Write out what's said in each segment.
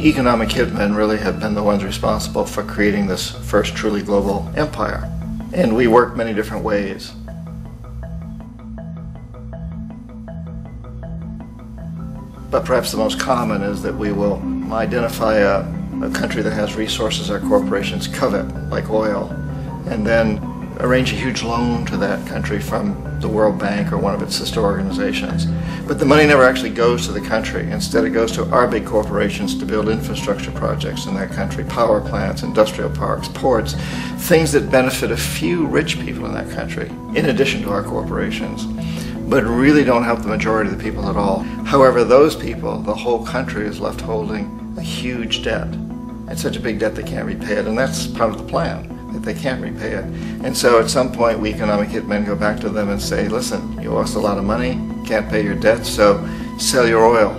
economic hitmen really have been the ones responsible for creating this first truly global empire. And we work many different ways. But perhaps the most common is that we will identify a country that has resources our corporations covet, like oil, and then arrange a huge loan to that country from the World Bank or one of its sister organizations. But the money never actually goes to the country. Instead, it goes to our big corporations to build infrastructure projects in that country, power plants, industrial parks, ports, things that benefit a few rich people in that country, in addition to our corporations, but really don't help the majority of the people at all. However, those people, the whole country is left holding a huge debt. It's such a big debt they can't repay it, and that's part of the plan, that they can't repay it. And so at some point, we economic hitmen go back to them and say, listen, you owe us a lot of money, can't pay your debt, so sell your oil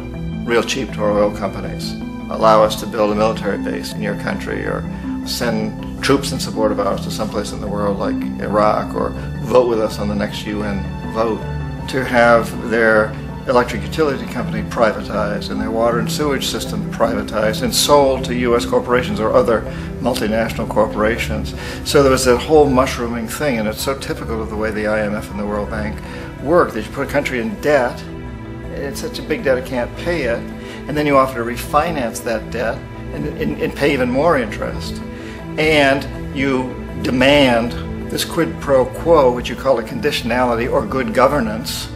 real cheap to our oil companies. Allow us to build a military base in your country, or send troops in support of ours to someplace in the world like Iraq, or vote with us on the next UN vote. To have their electric utility company privatized and their water and sewage system privatized and sold to U.S. corporations or other multinational corporations. So there was that whole mushrooming thing, and it's so typical of the way the IMF and the World Bank work, that you put a country in debt, it's such a big debt it can't pay it, and then you offer to refinance that debt and pay even more interest. And you demand this quid pro quo, which you call a conditionality or good governance,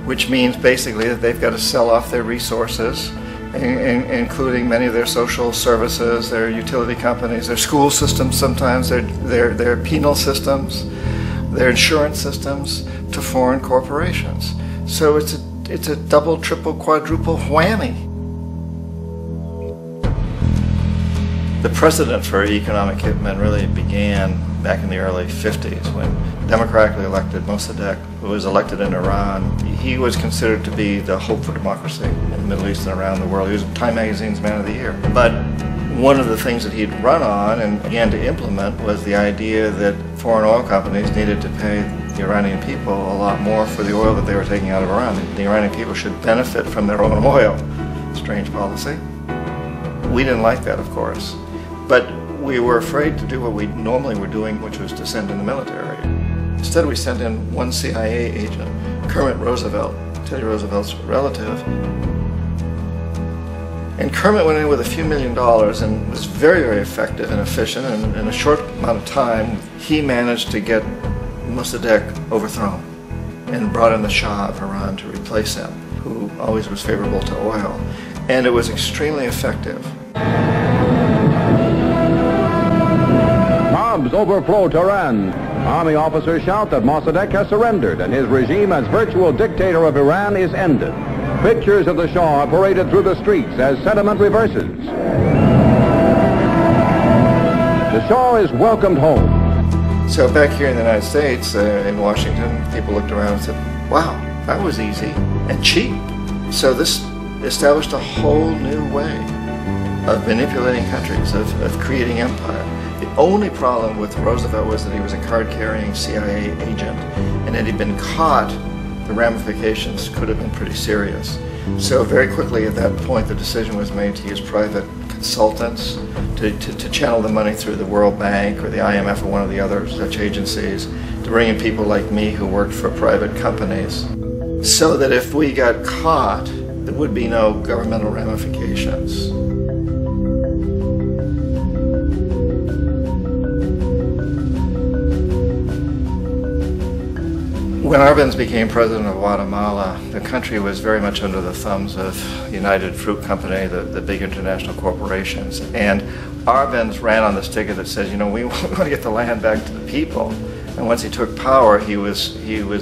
which means basically that they've got to sell off their resources, including many of their social services, their utility companies, their school systems sometimes, their penal systems, their insurance systems, to foreign corporations. So it's a double, triple, quadruple whammy. The precedent for economic hitmen really began back in the early 50s when democratically elected Mossadegh, who was elected in Iran, he was considered to be the hope for democracy in the Middle East and around the world. He was Time Magazine's Man of the Year. But one of the things that he'd run on and began to implement was the idea that foreign oil companies needed to pay the Iranian people a lot more for the oil that they were taking out of Iran. The Iranian people should benefit from their own oil. Strange policy. We didn't like that, of course. But we were afraid to do what we normally were doing, which was to send in the military. Instead, we sent in one CIA agent, Kermit Roosevelt, Teddy Roosevelt's relative. And Kermit went in with a few $1 million and was very, very effective and efficient. And in a short amount of time, he managed to get Mossadegh overthrown and brought in the Shah of Iran to replace him, who always was favorable to oil. And it was extremely effective. Mobs overflow Tehran. Army officers shout that Mossadegh has surrendered and his regime as virtual dictator of Iran is ended. Pictures of the Shah are paraded through the streets as sentiment reverses. The Shah is welcomed home. So back here in the United States, in Washington, people looked around and said, wow, that was easy and cheap. So this established a whole new way of manipulating countries, of creating empire. The only problem with Roosevelt was that he was a card-carrying CIA agent, and had he been caught, the ramifications could have been pretty serious. So very quickly at that point, the decision was made to use private consultants to channel the money through the World Bank or the IMF or one of the other such agencies, to bring in people like me who worked for private companies, so that if we got caught, there would be no governmental ramifications. When Arbenz became president of Guatemala, the country was very much under the thumbs of United Fruit Company, the big international corporations. And Arbenz ran on this ticket that says, you know, we want to get the land back to the people. And once he took power, he was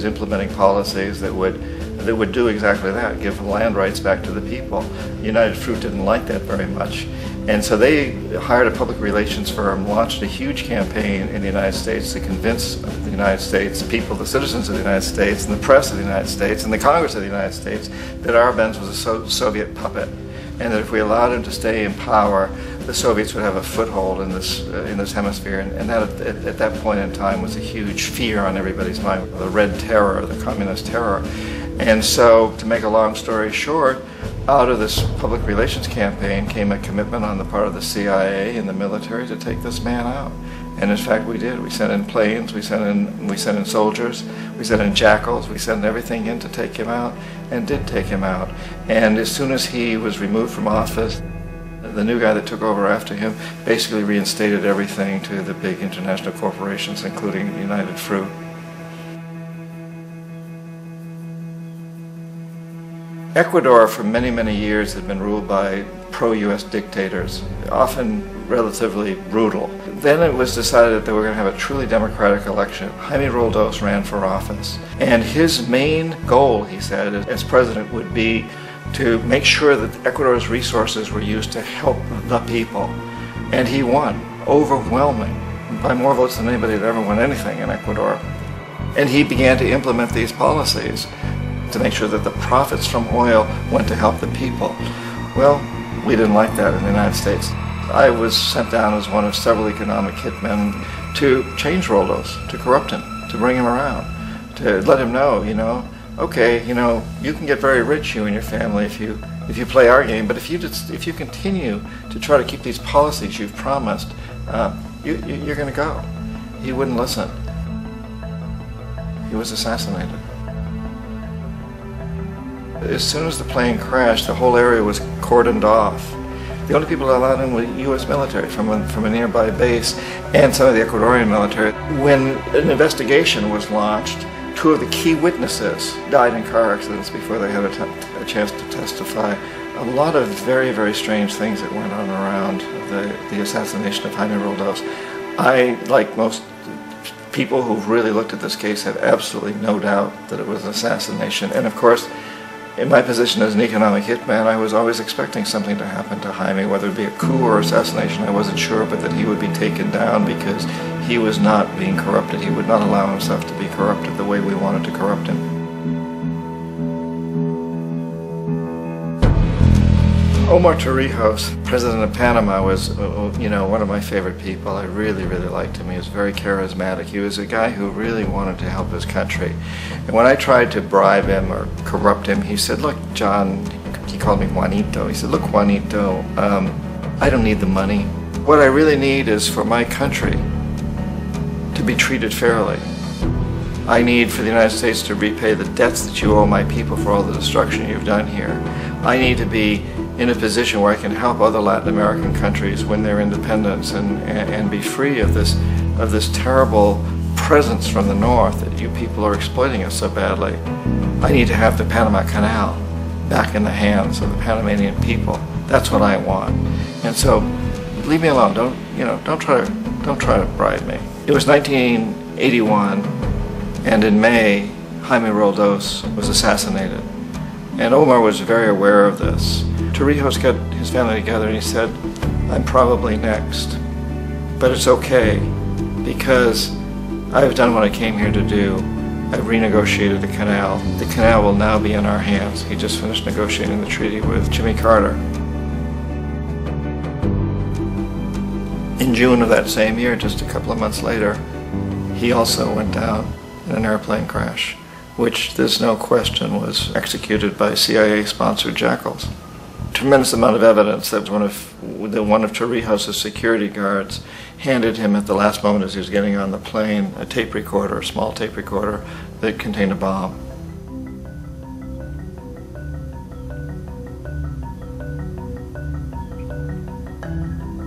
implementing policies that would do exactly that, give land rights back to the people. United Fruit didn't like that very much. And so they hired a public relations firm, launched a huge campaign in the United States to convince the United States people, the citizens of the United States, and the press of the United States, and the Congress of the United States, that Arbenz was a Soviet puppet, and that if we allowed him to stay in power, the Soviets would have a foothold in this hemisphere. And that at that point in time was a huge fear on everybody's mind, the Red Terror, the communist terror. And so, to make a long story short, Out of this public relations campaign came a commitment on the part of the CIA and the military to take this man out. And in fact, we did. We sent in planes, we sent in soldiers, we sent in jackals, we sent everything in to take him out, and did take him out. And as soon as he was removed from office, the new guy that took over after him basically reinstated everything to the big international corporations, including United Fruit. Ecuador for many, many years had been ruled by pro-US dictators, often relatively brutal. Then it was decided that they were going to have a truly democratic election. Jaime Roldos ran for office, and his main goal, he said, as president would be to make sure that Ecuador's resources were used to help the people. And he won, overwhelming, by more votes than anybody had ever won anything in Ecuador. And he began to implement these policies to make sure that the profits from oil went to help the people. Well, we didn't like that in the United States. I was sent down as one of several economic hitmen to change Roldos, to corrupt him, to bring him around, to let him know, okay, you can get very rich, you and your family, if you play our game, but if you continue to try to keep these policies you've promised, you're going to go. He wouldn't listen. He was assassinated. As soon as the plane crashed, the whole area was cordoned off. The only people allowed in were U.S. military from a nearby base and some of the Ecuadorian military. When an investigation was launched, two of the key witnesses died in car accidents before they had a chance to testify. A lot of very, very strange things that went on around the assassination of Jaime Roldos. I, like most people who've really looked at this case, have absolutely no doubt that it was an assassination. And of course, in my position as an economic hitman, I was always expecting something to happen to Jaime, whether it be a coup or assassination, I wasn't sure, but that he would be taken down because he was not being corrupted. He would not allow himself to be corrupted the way we wanted to corrupt him. Omar Torrijos, president of Panama, was one of my favorite people. I really, really liked him. He was very charismatic. He was a guy who really wanted to help his country. And when I tried to bribe him or corrupt him, he said, look, John, he called me Juanito. He said, look, Juanito, I don't need the money. What I really need is for my country to be treated fairly. I need for the United States to repay the debts that you owe my people for all the destruction you've done here. I need to be in a position where I can help other Latin American countries win their independence and be free of this terrible presence from the north that you people are exploiting us so badly. I need to have the Panama Canal back in the hands of the Panamanian people. That's what I want. And so, leave me alone. Don't try to bribe me. It was 1981, and in May, Jaime Roldos was assassinated. And Omar was very aware of this. Torrijos got his family together and he said, I'm probably next, but it's okay because I've done what I came here to do. I've renegotiated the canal. The canal will now be in our hands. He just finished negotiating the treaty with Jimmy Carter. In June of that same year, just a couple of months later, he also went down in an airplane crash, which there's no question was executed by CIA-sponsored jackals. Tremendous amount of evidence that one of Torrijos' security guards handed him at the last moment as he was getting on the plane a tape recorder, a small tape recorder that contained a bomb.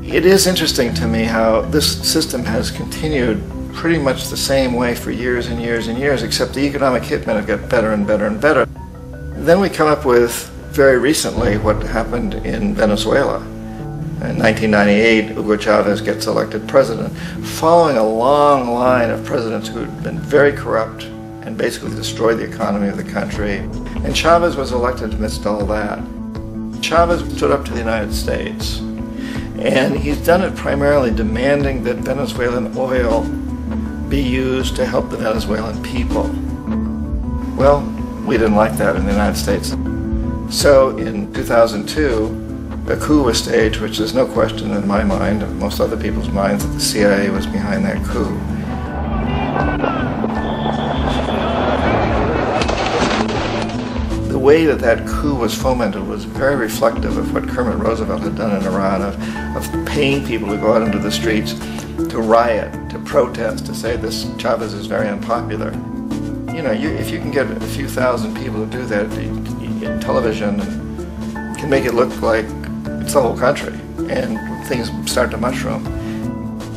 It is interesting to me how this system has continued pretty much the same way for years and years and years, except the economic hitmen have got better and better and better. Then we come up with, very recently, what happened in Venezuela. In 1998, Hugo Chavez gets elected president, following a long line of presidents who had been very corrupt and basically destroyed the economy of the country. And Chavez was elected amidst all that. Chavez stood up to the United States, and he's done it primarily demanding that Venezuelan oil be used to help the Venezuelan people. Well, we didn't like that in the United States. So in 2002, a coup was staged, which there's no question in my mind, and most other people's minds, that the CIA was behind that coup. The way that that coup was fomented was very reflective of what Kermit Roosevelt had done in Iran, of paying people to go out into the streets, to riot, to protest, to say this Chavez is very unpopular. You know, if you can get a few thousand people to do that in television, can make it look like it's the whole country, and things start to mushroom.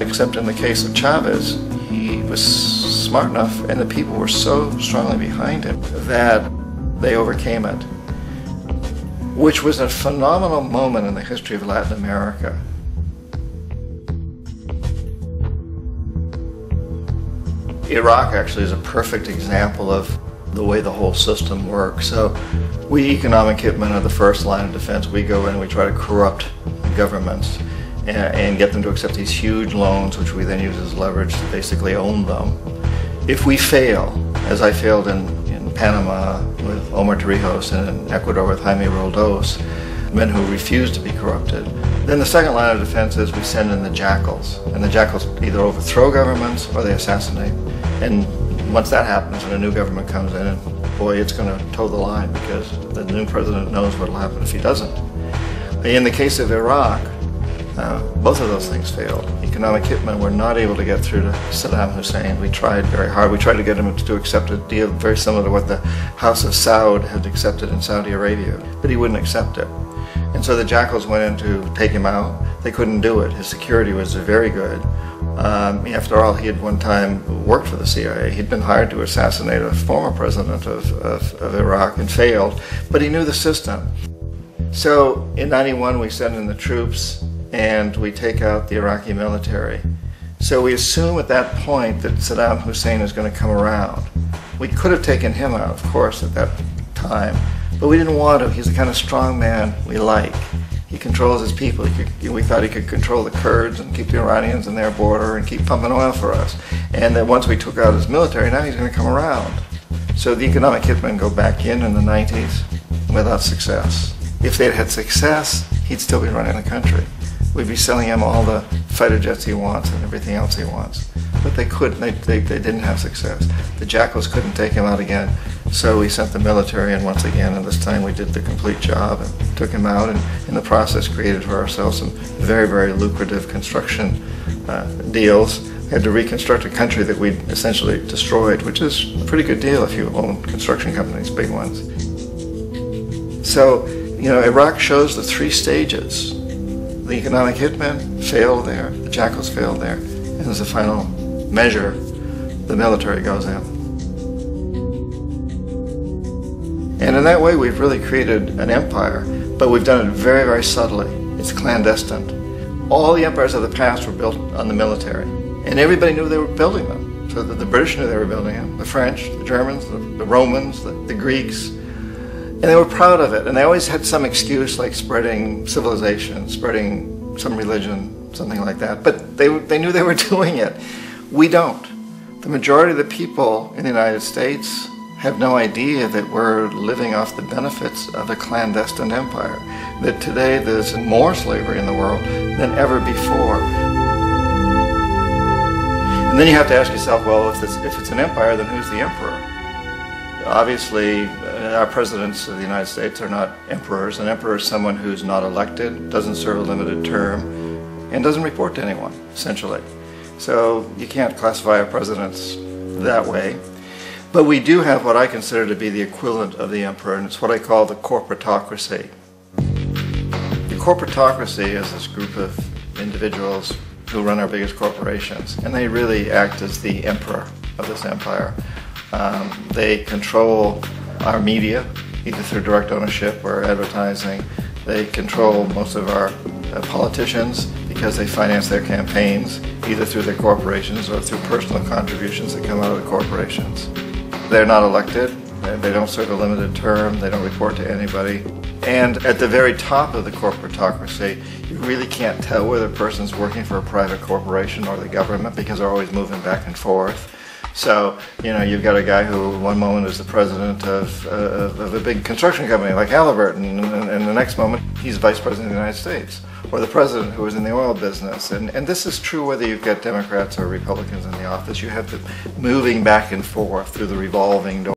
Except in the case of Chavez, he was smart enough, and the people were so strongly behind him that they overcame it, which was a phenomenal moment in the history of Latin America. Iraq actually is a perfect example of the way the whole system works. So we economic hitmen are the first line of defense. We go in and we try to corrupt governments and get them to accept these huge loans, which we then use as leverage to basically own them. If we fail, as I failed in Panama with Omar Torrijos and in Ecuador with Jaime Roldos, men who refuse to be corrupted, then the second line of defense is we send in the jackals. And the jackals either overthrow governments or they assassinate. And once that happens and a new government comes in, and boy, it's going to toe the line, because the new president knows what will happen if he doesn't. In the case of Iraq, both of those things failed. Economic hitmen were not able to get through to Saddam Hussein. We tried very hard. We tried to get him to accept a deal very similar to what the House of Saud had accepted in Saudi Arabia, but he wouldn't accept it. And so the jackals went in to take him out. They couldn't do it. His security was very good. After all, he had one time worked for the CIA. He'd been hired to assassinate a former president of Iraq and failed, but he knew the system. So in '91 we send in the troops and we take out the Iraqi military. So we assume at that point that Saddam Hussein is going to come around. We could have taken him out, of course, at that time, but we didn't want to. He's the kind of strong man we like. He controls his people. We thought he could control the Kurds and keep the Iranians in their border and keep pumping oil for us. And then once we took out his military, now he's going to come around. So the economic hitmen go back in the 90s without success. If they'd had success, he'd still be running the country. We'd be selling him all the fighter jets he wants and everything else he wants. But they couldn't. They didn't have success. The jackals couldn't take him out again. So we sent the military in once again, and this time we did the complete job and took him out, and in the process created for ourselves some very, very lucrative construction deals. We had to reconstruct a country that we'd essentially destroyed, which is a pretty good deal if you own construction companies, big ones. So, you know, Iraq shows the three stages. The economic hitmen failed there, the jackals failed there, and as a final measure, the military goes in. And in that way, we've really created an empire, but we've done it very, very subtly. It's clandestine. All the empires of the past were built on the military, and everybody knew they were building them. So that the British knew they were building them, the French, the Germans, the Romans, the Greeks, and they were proud of it. And they always had some excuse, like spreading civilization, spreading some religion, something like that. But they knew they were doing it. We don't. The majority of the people in the United States have no idea that we're living off the benefits of a clandestine empire. That today there's more slavery in the world than ever before. And then you have to ask yourself, well, if it's an empire, then who's the emperor? Obviously, our presidents of the United States are not emperors. An emperor is someone who's not elected, doesn't serve a limited term, and doesn't report to anyone, essentially. So you can't classify our presidents that way. But we do have what I consider to be the equivalent of the emperor, and it's what I call the corporatocracy. The corporatocracy is this group of individuals who run our biggest corporations, and they really act as the emperor of this empire. They control our media, either through direct ownership or advertising. They control most of our politicians because they finance their campaigns, either through their corporations or through personal contributions that come out of the corporations. They're not elected, they don't serve a limited term, they don't report to anybody. And at the very top of the corporatocracy, you really can't tell whether a person's working for a private corporation or the government because they're always moving back and forth. So, you know, you've got a guy who one moment is the president of a big construction company like Halliburton, and the next moment he's vice president of the United States, or the president who is in the oil business. And this is true whether you've got Democrats or Republicans in the office. You have the moving back and forth through the revolving door.